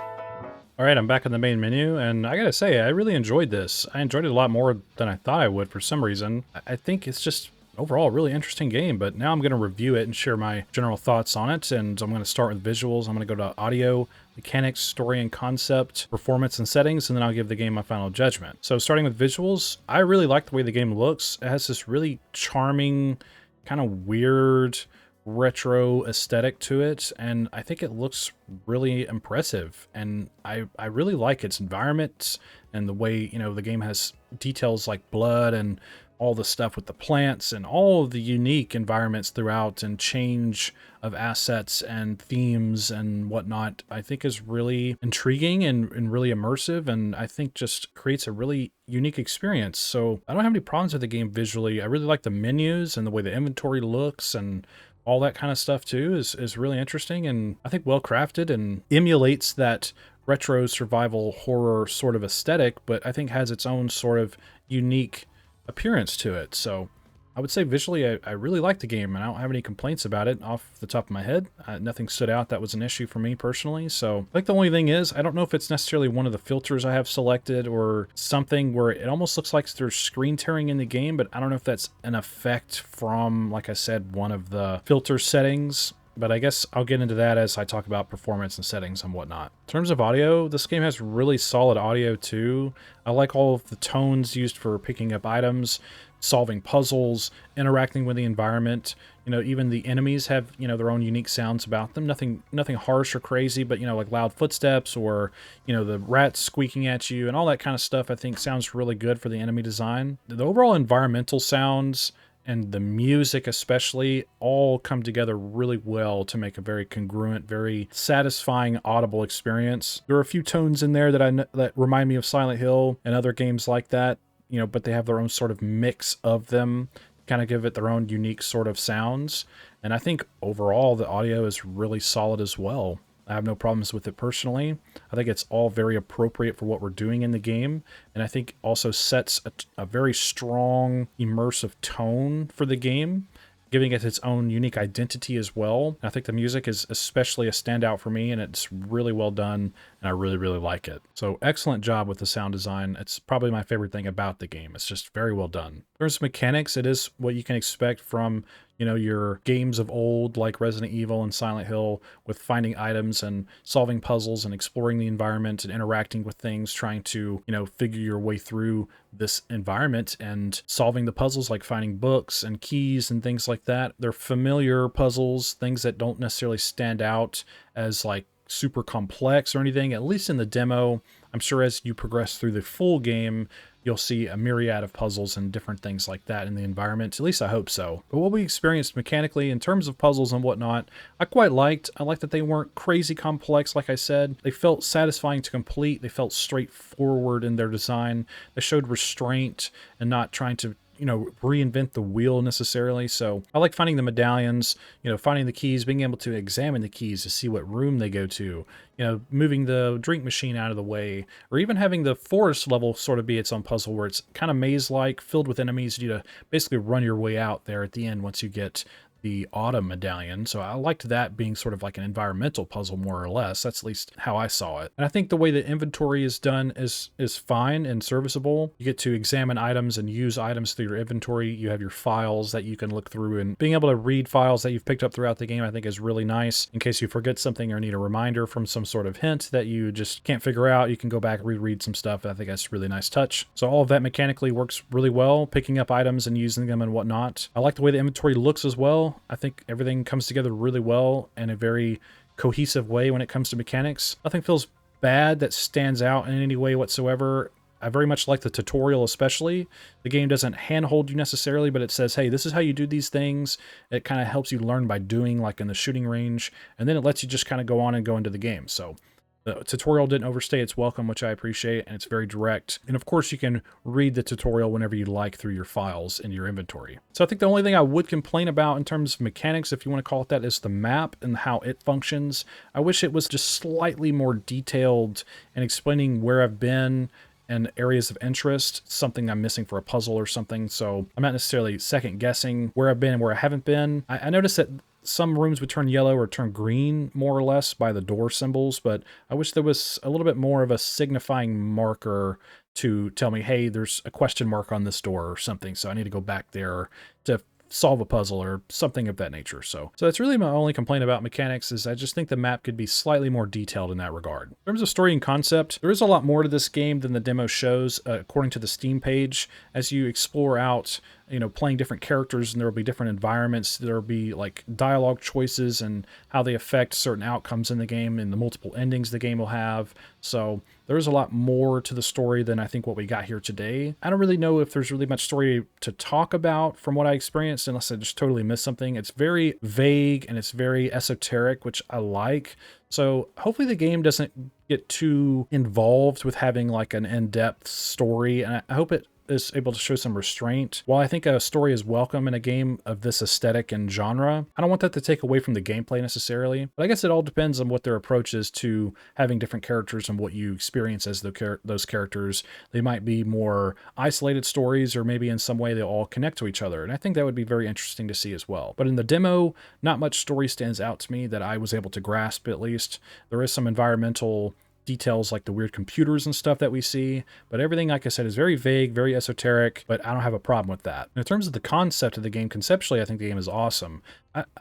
Alright, I'm back in the main menu, and I gotta say, I really enjoyed this. I enjoyed it a lot more than I thought I would for some reason. I think it's just overall a really interesting game, but now I'm going to review it and share my general thoughts on it, and I'm going to start with visuals. I'm going to go to audio, mechanics, story and concept, performance and settings, and then I'll give the game my final judgment. So starting with visuals, I really like the way the game looks. It has this really charming, kind of weird, retro aesthetic to it, and I think it looks really impressive, and I really like its environment and the way, you know, the game has details like blood and all the stuff with the plants and all of the unique environments throughout and change of assets and themes and whatnot, I think is really intriguing and really immersive, and I think just creates a really unique experience. So I don't have any problems with the game visually. I really like the menus and the way the inventory looks, and all that kind of stuff too is really interesting, and I think well crafted and emulates that retro survival horror sort of aesthetic, but I think has its own sort of unique appearance to it. So I would say visually I really like the game, and I don't have any complaints about it off the top of my head. Nothing stood out that was an issue for me personally. So I think the only thing is, I don't know if it's necessarily one of the filters I have selected or something where it almost looks like there's screen tearing in the game, but I don't know if that's an effect from, like I said, one of the filter settings but I guess I'll get into that as I talk about performance and settings and whatnot. In terms of audio, this game has really solid audio too. I like all of the tones used for picking up items, solving puzzles, interacting with the environment. You know, even the enemies have, you know, their own unique sounds about them. Nothing harsh or crazy, but, you know, like loud footsteps or, you know, the rats squeaking at you and all that kind of stuff, I think sounds really good for the enemy design. The overall environmental sounds and the music especially all come together really well to make a very congruent, very satisfying audible experience. There are a few tones in there that remind me of Silent Hill and other games like that, you know, but they have their own sort of mix of them, kind of give it their own unique sort of sounds. And I think overall the audio is really solid as well. I have no problems with it personally. I think it's all very appropriate for what we're doing in the game, and I think also sets a very strong, immersive tone for the game, giving it its own unique identity as well. And I think the music is especially a standout for me, and it's really well done, and I really, really like it. So excellent job with the sound design. It's probably my favorite thing about the game. It's just very well done. In terms of mechanics, it is what you can expect from, you know, your games of old like Resident Evil and Silent Hill, with finding items and solving puzzles and exploring the environment and interacting with things, trying to, you know, figure your way through this environment and solving the puzzles like finding books and keys and things like that. They're familiar puzzles, things that don't necessarily stand out as like super complex or anything, at least in the demo. I'm sure as you progress through the full game, you'll see a myriad of puzzles and different things like that in the environment. At least I hope so. But what we experienced mechanically in terms of puzzles and whatnot, I quite liked. I liked that they weren't crazy complex, like I said. They felt satisfying to complete. They felt straightforward in their design. They showed restraint and not trying to, you know, reinvent the wheel necessarily. So I like finding the medallions, you know, finding the keys, being able to examine the keys to see what room they go to, you know, moving the drink machine out of the way, or even having the forest level sort of be its own puzzle where it's kind of maze-like, filled with enemies. You need to basically run your way out there at the end once you get the autumn medallion. So I liked that being sort of like an environmental puzzle, more or less. That's at least how I saw it. And I think the way the inventory is done is fine and serviceable. You get to examine items and use items through your inventory. You have your files that you can look through, and being able to read files that you've picked up throughout the game, I think is really nice. In case you forget something or need a reminder from some sort of hint that you just can't figure out, you can go back and reread some stuff. I think that's a really nice touch. So all of that mechanically works really well, picking up items and using them and whatnot. I like the way the inventory looks as well. I think everything comes together really well in a very cohesive way when it comes to mechanics. Nothing feels bad that stands out in any way whatsoever. I very much like the tutorial especially. The game doesn't handhold you necessarily, but it says, hey, this is how you do these things. It kind of helps you learn by doing, like in the shooting range, and then it lets you just kind of go on and go into the game. So the tutorial didn't overstay its welcome, which I appreciate, and it's very direct. And of course, you can read the tutorial whenever you like through your files in your inventory. So I think the only thing I would complain about in terms of mechanics, if you want to call it that, is the map and how it functions. I wish it was just slightly more detailed and explaining where I've been and areas of interest, something I'm missing for a puzzle or something. So I'm not necessarily second guessing where I've been and where I haven't been. I noticed that some rooms would turn yellow or turn green, more or less, by the door symbols, but I wish there was a little bit more of a signifying marker to tell me, hey, there's a question mark on this door or something, so I need to go back there to solve a puzzle or something of that nature. So that's really my only complaint about mechanics, is I just think the map could be slightly more detailed in that regard. In terms of story and concept, there is a lot more to this game than the demo shows, according to the Steam page. As you explore out, you know, playing different characters, and there will be different environments, there will be like dialogue choices and how they affect certain outcomes in the game and the multiple endings the game will have. So there's a lot more to the story than I think what we got here today. I don't really know if there's really much story to talk about from what I experienced, unless I just totally missed something. It's very vague and it's very esoteric, which I like. So hopefully the game doesn't get too involved with having like an in-depth story, and I hope it is able to show some restraint. While I think a story is welcome in a game of this aesthetic and genre, I don't want that to take away from the gameplay necessarily. But I guess it all depends on what their approach is to having different characters and what you experience as those characters. They might be more isolated stories, or maybe in some way they all connect to each other. And I think that would be very interesting to see as well. But in the demo, not much story stands out to me that I was able to grasp, at least. There is some environmental details like the weird computers and stuff that we see, but everything, like I said, is very vague, very esoteric, but I don't have a problem with that. And in terms of the concept of the game, conceptually, I think the game is awesome.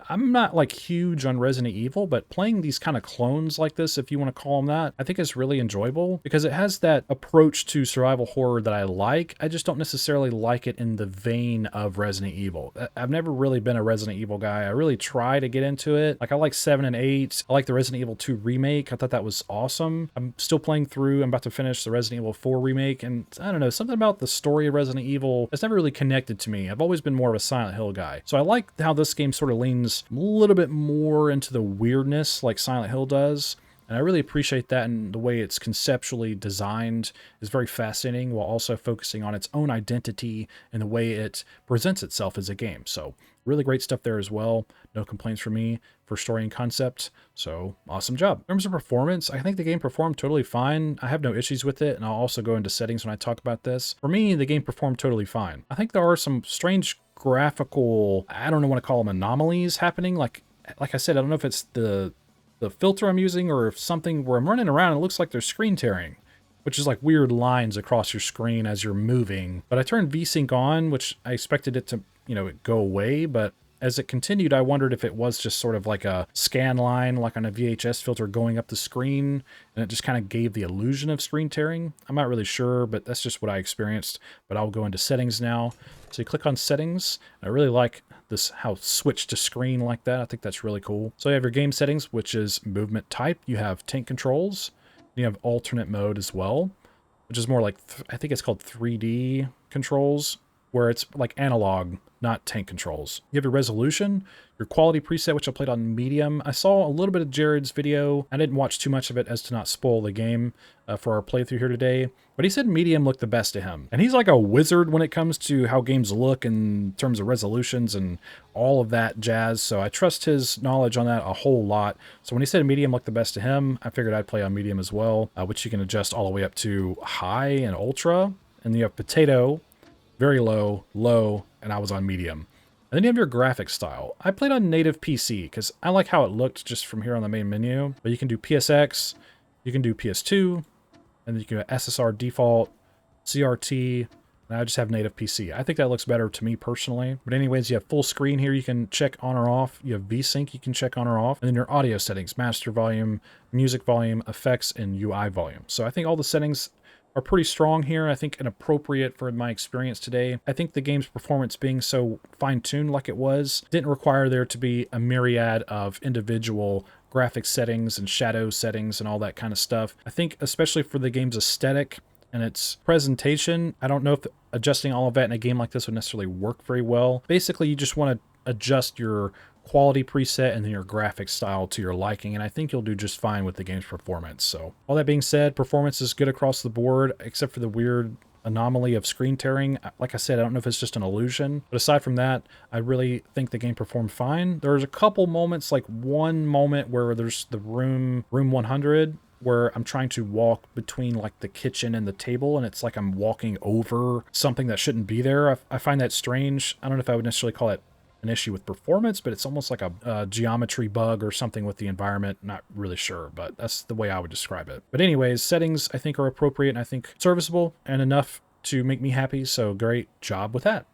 I'm not like huge on Resident Evil, but playing these kind of clones like this, if you want to call them that, I think is really enjoyable because it has that approach to survival horror that I like. I just don't necessarily like it in the vein of Resident Evil. I've never really been a Resident Evil guy. I really try to get into it. Like I like 7 and 8. I like the Resident Evil 2 remake. I thought that was awesome. I'm still playing through. I'm about to finish the Resident Evil 4 remake, and I don't know, something about the story of Resident Evil has never really connected to me. I've always been more of a Silent Hill guy. So I like how this game sort of leans a little bit more into the weirdness like Silent Hill does. And I really appreciate that, and the way it's conceptually designed is very fascinating while also focusing on its own identity and the way it presents itself as a game. So really great stuff there as well. No complaints from me for story and concept. So awesome job. In terms of performance, I think the game performed totally fine. I have no issues with it, and I'll also go into settings when I talk about this. For me, the game performed totally fine. I think there are some strange graphical, I don't know what to call them, anomalies happening. Like I said, I don't know if it's the filter I'm using or if something where I'm running around and it looks like there's screen tearing, which is like weird lines across your screen as you're moving. But I turned VSync on, which I expected it to, go away, but as it continued, I wondered if it was just sort of like a scan line, like on a VHS filter going up the screen, and it just kind of gave the illusion of screen tearing. I'm not really sure, but that's just what I experienced. But I'll go into settings now. So you click on settings. I really like this, how switch to screen like that. I think that's really cool. So you have your game settings, which is movement type. You have tank controls. You have alternate mode as well, which is more like, I think it's called 3D controls, where it's like analog, not tank controls. You have your resolution, your quality preset, which I played on medium. I saw a little bit of Jared's video. I didn't watch too much of it as to not spoil the game for our playthrough here today, but he said medium looked the best to him. And he's like a wizard when it comes to how games look in terms of resolutions and all of that jazz. So I trust his knowledge on that a whole lot. So when he said medium looked the best to him, I figured I'd play on medium as well, which you can adjust all the way up to high and ultra. And then you have potato, very low, low, and I was on medium. And then you have your graphic style. I played on native PC because I like how it looked just from here on the main menu. But you can do PSX, you can do PS2, and then you can do SSR default, CRT, and I just have native PC. I think that looks better to me personally. But anyways, you have full screen here you can check on or off. You have VSync you can check on or off. And then your audio settings, master volume, music volume, effects, and UI volume. So I think all the settings are pretty strong here. I think and appropriate for my experience today. I think the game's performance being so fine-tuned like it was didn't require there to be a myriad of individual graphic settings and shadow settings and all that kind of stuff. I think especially for the game's aesthetic and its presentation, I don't know if adjusting all of that in a game like this would necessarily work very well. Basically, you just want to adjust your quality preset and then your graphic style to your liking, and I think you'll do just fine with the game's performance. So all that being said, performance is good across the board except for the weird anomaly of screen tearing. Like I said, I don't know if it's just an illusion, but aside from that, I really think the game performed fine. There's a couple moments, like one moment where there's the room 100 where I'm trying to walk between like the kitchen and the table, and it's like I'm walking over something that shouldn't be there. I find that strange. I don't know if I would necessarily call it an issue with performance, but it's almost like a geometry bug or something with the environment. Not really sure, but that's the way I would describe it. But anyways, settings I think are appropriate and I think serviceable and enough to make me happy, so great job with that.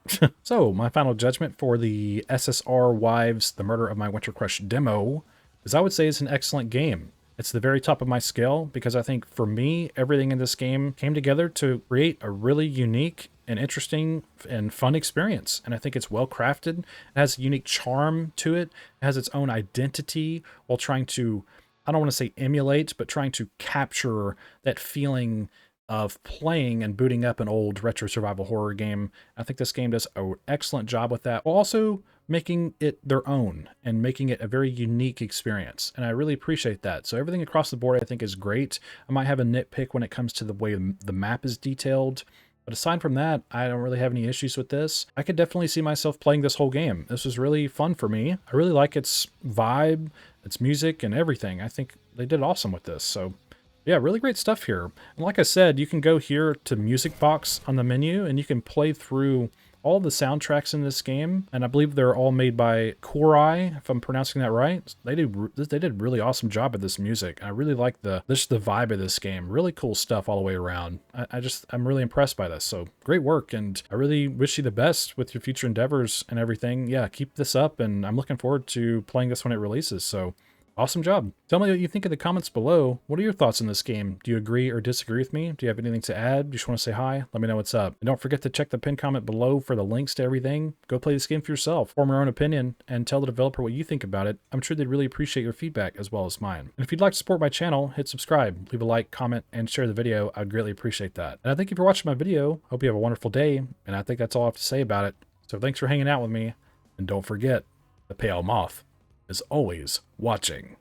So my final judgment for the SSR Wives, The Murder of My Winter Crush demo is I would say it's an excellent game. It's the very top of my scale because I think for me, everything in this game came together to create a really unique and interesting and fun experience. And I think it's well crafted. It has a unique charm to it. It has its own identity while trying to, I don't want to say emulate, but trying to capture that feeling of playing and booting up an old retro survival horror game. I think this game does an excellent job with that, while also making it their own and making it a very unique experience. And I really appreciate that. So everything across the board I think is great. I might have a nitpick when it comes to the way the map is detailed, but aside from that, I don't really have any issues with this. I could definitely see myself playing this whole game. This was really fun for me. I really like its vibe, its music, and everything. I think they did awesome with this. So yeah, really great stuff here. And like I said, you can go here to Music Box on the menu and you can play through all the soundtracks in this game, and I believe they're all made by Korai, if I'm pronouncing that right. They did a really awesome job at this music. I really like just the vibe of this game. Really cool stuff all the way around. I'm really impressed by this. So great work, and I really wish you the best with your future endeavors and everything. Yeah, keep this up, and I'm looking forward to playing this when it releases. So awesome job. Tell me what you think in the comments below. What are your thoughts on this game? Do you agree or disagree with me? Do you have anything to add? Do you just want to say hi? Let me know what's up. And don't forget to check the pinned comment below for the links to everything. Go play this game for yourself, form your own opinion, and tell the developer what you think about it. I'm sure they'd really appreciate your feedback as well as mine. And if you'd like to support my channel, hit subscribe, leave a like, comment, and share the video. I'd greatly appreciate that. And I thank you for watching my video. Hope you have a wonderful day, and I think that's all I have to say about it. So thanks for hanging out with me, and don't forget, the pale moth is always watching.